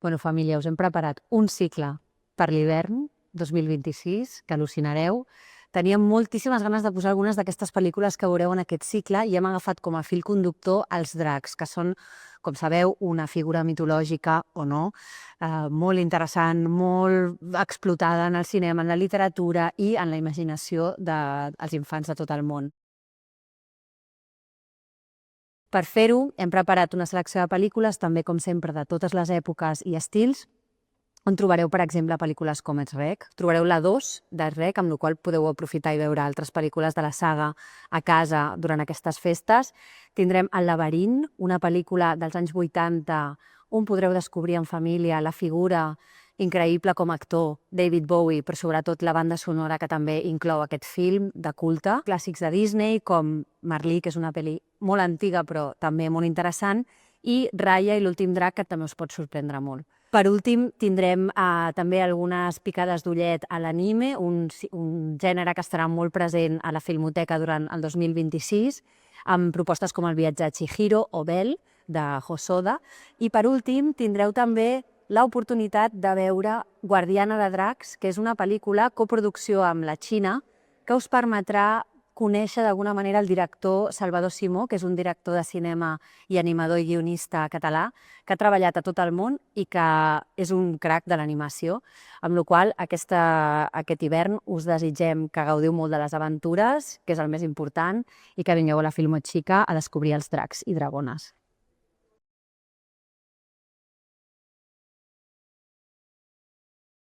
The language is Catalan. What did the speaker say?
Bueno, família, us hem preparat un cicle per l'hivern 2026, que al·lucinareu. Teníem moltíssimes ganes de posar algunes d'aquestes pel·lícules que veureu en aquest cicle i hem agafat com a fil conductor els dracs, que són, com sabeu, una figura mitològica o no, molt interessant, molt explotada en el cinema, en la literatura i en la imaginació dels infants de tot el món. Per fer-ho, hem preparat una selecció de pel·lícules, també com sempre, de totes les èpoques i estils, on trobareu, per exemple, pel·lícules com Shrek. Trobareu la 2 de Shrek, amb la qual podeu aprofitar i veure altres pel·lícules de la saga a casa durant aquestes festes. Tindrem El laberint, una pel·lícula dels anys 80 on podreu descobrir en família la figura increïble com a actor David Bowie, però sobretot la banda sonora que també inclou aquest film de culte. Clàssics de Disney com Merlí, que és una pel·li molt antiga però també molt interessant, i Raya i l'últim drac, que també us pot sorprendre molt. Per últim, tindrem també algunes picades d'ullet a l'anime, un gènere que estarà molt present a la Filmoteca durant el 2026, amb propostes com El viatge de Chihiro o Belle, de Hosoda. I per últim, tindreu també l'oportunitat de veure Guardiana de Dracs, que és una pel·lícula coproducció amb la Xina, que us permetrà conèixer d'alguna manera el director Salvador Simó, que és un director de cinema i animador i guionista català, que ha treballat a tot el món i que és un crac de l'animació, amb la qual cosa aquest hivern us desitgem que gaudiu molt de les aventures, que és el més important, i que vingueu a la Filmoteca a descobrir els dracs i dragones.